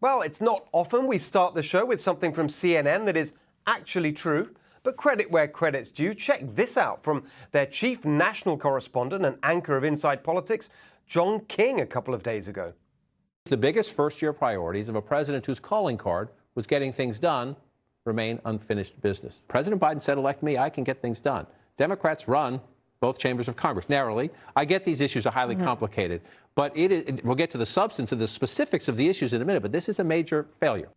Well, it's not often we start the show with something from CNN that is actually true, but credit where credit's due. Check this out from their chief national correspondent and anchor of Inside Politics, John King, a couple of days ago. The biggest first-year priorities of a president whose calling card was getting things done remain unfinished business. President Biden said, elect me, I can get things done. Democrats run both chambers of Congress narrowly. I get these issues are highly complicated, but we'll get to the substance and the specifics of the issues in a minute, but this is a major failure.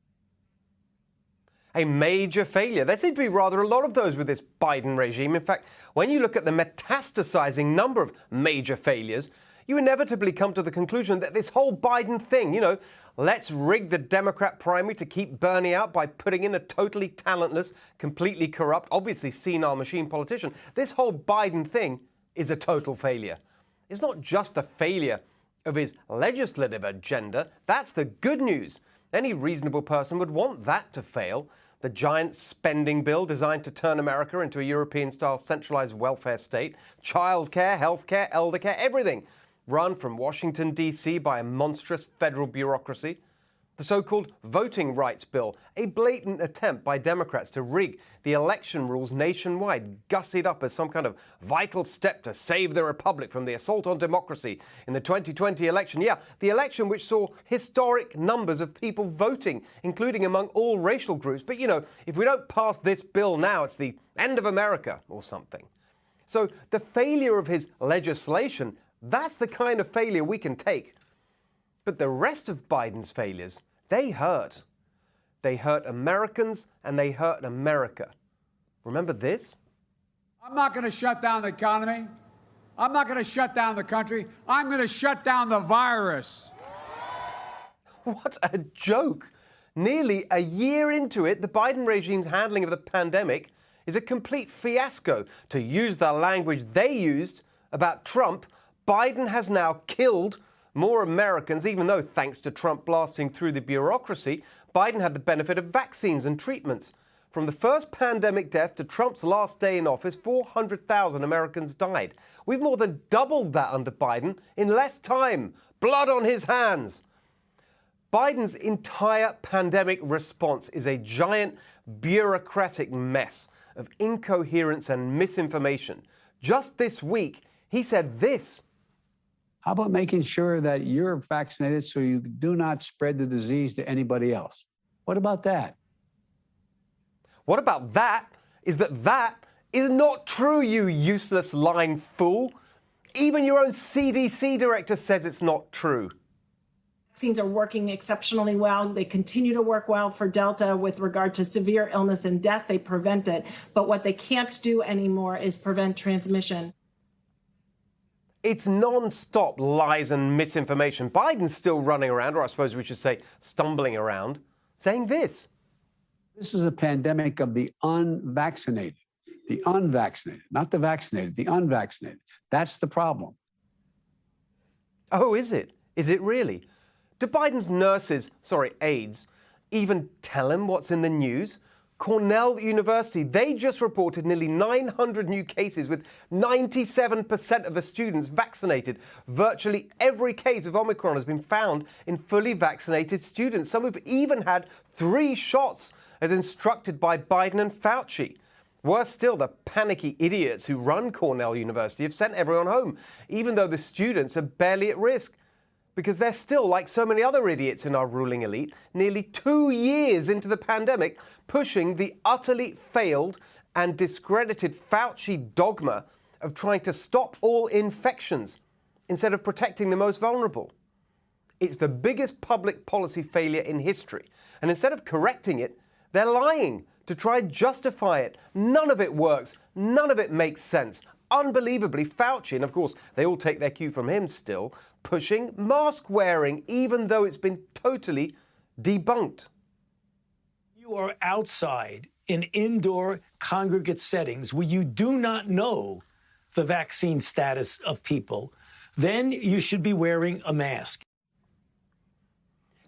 A major failure. There seem to be rather a lot of those with this Biden regime. In fact, when you look at the metastasizing number of major failures, you inevitably come to the conclusion that this whole Biden thing, let's rig the Democrat primary to keep Bernie out by putting in a totally talentless, completely corrupt, obviously senile machine politician. This whole Biden thing is a total failure. It's not just the failure of his legislative agenda. That's the good news. Any reasonable person would want that to fail. The giant spending bill designed to turn America into a European-style centralized welfare state, childcare, healthcare, eldercare, everything run from Washington, D.C. by a monstrous federal bureaucracy. The so-called voting rights bill, a blatant attempt by Democrats to rig the election rules nationwide, gussied up as some kind of vital step to save the republic from the assault on democracy in the 2020 election. Yeah, the election which saw historic numbers of people voting, including among all racial groups. But, if we don't pass this bill now, it's the end of America or something. So the failure of his legislation, that's the kind of failure we can take. But the rest of Biden's failures, they hurt. They hurt Americans and they hurt America. Remember this? I'm not going to shut down the economy. I'm not going to shut down the country. I'm going to shut down the virus. What a joke. Nearly a year into it, the Biden regime's handling of the pandemic is a complete fiasco. To use the language they used about Trump, Biden has now killed more Americans, even though, thanks to Trump blasting through the bureaucracy, Biden had the benefit of vaccines and treatments. From the first pandemic death to Trump's last day in office, 400,000 Americans died. We've more than doubled that under Biden in less time. Blood on his hands. Biden's entire pandemic response is a giant bureaucratic mess of incoherence and misinformation. Just this week, he said this. How about making sure that you're vaccinated so you do not spread the disease to anybody else? What about that? What about that is that is not true, you useless lying fool. Even your own CDC director says it's not true. Vaccines are working exceptionally well. They continue to work well for Delta with regard to severe illness and death. They prevent it. But what they can't do anymore is prevent transmission. It's non-stop lies and misinformation. Biden's still running around, or I suppose we should say stumbling around, saying this. This is a pandemic of the unvaccinated. The unvaccinated, not the vaccinated, the unvaccinated. That's the problem. Oh, is it? Is it really? Do Biden's aides, even tell him what's in the news? Cornell University, they just reported nearly 900 new cases with 97% of the students vaccinated. Virtually every case of Omicron has been found in fully vaccinated students. Some have even had 3 shots as instructed by Biden and Fauci. Worse still, the panicky idiots who run Cornell University have sent everyone home, even though the students are barely at risk. Because they're still, like so many other idiots in our ruling elite, nearly 2 years into the pandemic, pushing the utterly failed and discredited Fauci dogma of trying to stop all infections instead of protecting the most vulnerable. It's the biggest public policy failure in history. And instead of correcting it, they're lying to try and justify it. None of it works. None of it makes sense. Unbelievably, Fauci, and of course they all take their cue from him still, pushing mask wearing, even though it's been totally debunked. You are outside in indoor congregate settings where you do not know the vaccine status of people, then you should be wearing a mask.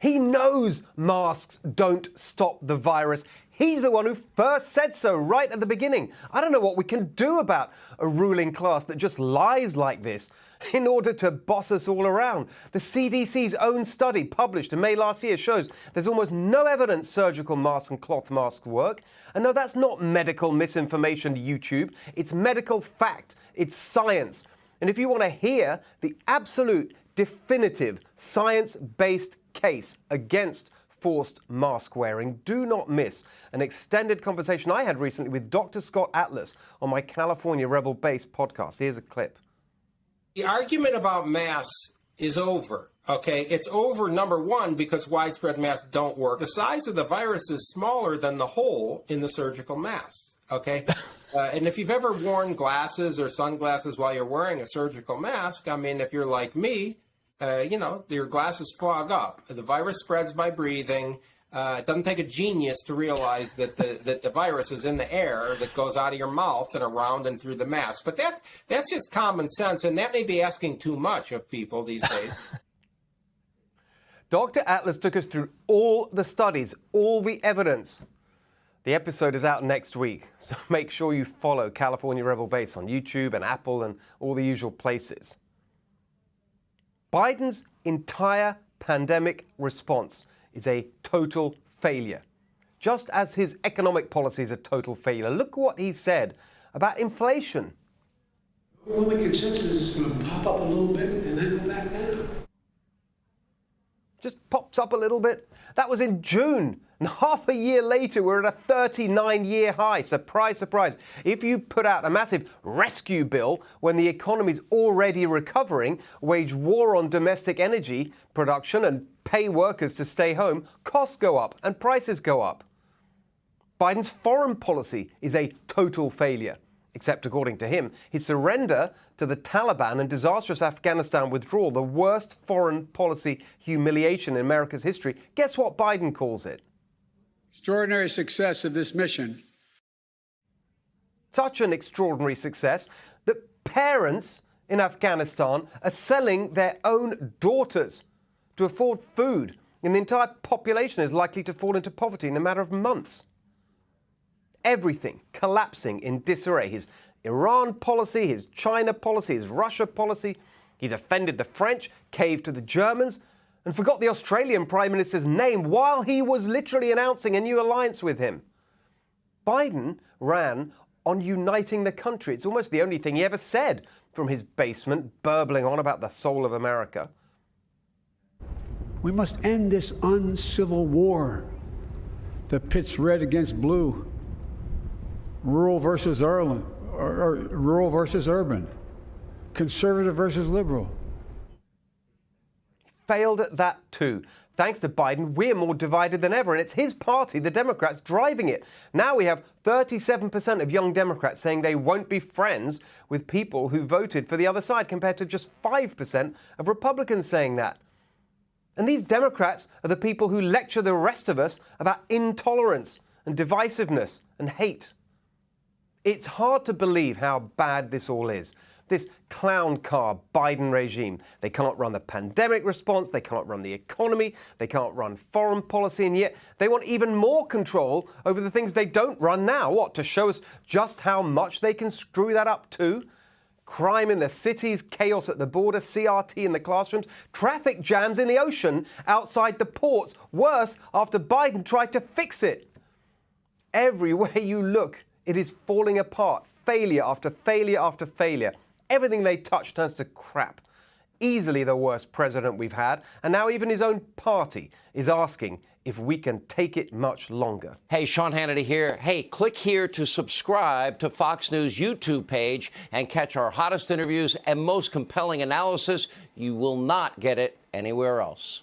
He knows masks don't stop the virus. He's the one who first said so right at the beginning. I don't know what we can do about a ruling class that just lies like this. in order to boss us all around. The CDC's own study published in May last year shows there's almost no evidence surgical masks and cloth masks work. And no, that's not medical misinformation, YouTube. It's medical fact. It's science. And if you want to hear the absolute, definitive, science-based case against forced mask wearing, do not miss an extended conversation I had recently with Dr. Scott Atlas on my California Rebel Base podcast. Here's a clip. The argument about masks is over, okay? It's over, number one, because widespread masks don't work. The size of the virus is smaller than the hole in the surgical masks, okay? And if you've ever worn glasses or sunglasses while you're wearing a surgical mask, I mean, if you're like me, your glasses fog up. The virus spreads by breathing. It doesn't take a genius to realize that the virus is in the air that goes out of your mouth and around and through the mask. But that's just common sense, and that may be asking too much of people these days. Dr. Atlas took us through all the studies, all the evidence. The episode is out next week, so make sure you follow California Rebel Base on YouTube and Apple and all the usual places. Biden's entire pandemic response is a total failure, just as his economic policy is a total failure. Look what he said about inflation. Well, the consensus is going to pop up a little bit and then go back down. Just pops up a little bit. That was in June. And half a year later, we're at a 39-year high. Surprise, surprise. If you put out a massive rescue bill when the economy's already recovering, wage war on domestic energy production and pay workers to stay home, costs go up and prices go up. Biden's foreign policy is a total failure, except according to him, his surrender to the Taliban and disastrous Afghanistan withdrawal, the worst foreign policy humiliation in America's history. Guess what Biden calls it? Extraordinary success of this mission. Such an extraordinary success that parents in Afghanistan are selling their own daughters to afford food, and the entire population is likely to fall into poverty in a matter of months. Everything collapsing in disarray. His Iran policy, his China policy, his Russia policy. He's offended the French, caved to the Germans, and forgot the Australian Prime Minister's name while he was literally announcing a new alliance with him. Biden ran on uniting the country. It's almost the only thing he ever said from his basement, burbling on about the soul of America. We must end this uncivil war that pits red against blue, rural versus urban, conservative versus liberal. Failed at that too. Thanks to Biden, we're more divided than ever, and it's his party, the Democrats, driving it. Now we have 37% of young Democrats saying they won't be friends with people who voted for the other side, compared to just 5% of Republicans saying that. And these Democrats are the people who lecture the rest of us about intolerance and divisiveness and hate. It's hard to believe how bad this all is. This clown car Biden regime. They can't run the pandemic response, they can't run the economy, they can't run foreign policy, and yet they want even more control over the things they don't run now. What, to show us just how much they can screw that up too? Crime in the cities, chaos at the border, CRT in the classrooms, traffic jams in the ocean outside the ports. Worse, after Biden tried to fix it. Everywhere you look, it is falling apart. Failure after failure after failure. Everything they touch turns to crap. Easily the worst president we've had, and now even his own party is asking if we can take it much longer. Hey, Sean Hannity here. Hey, click here to subscribe to Fox News YouTube page and catch our hottest interviews and most compelling analysis. You will not get it anywhere else.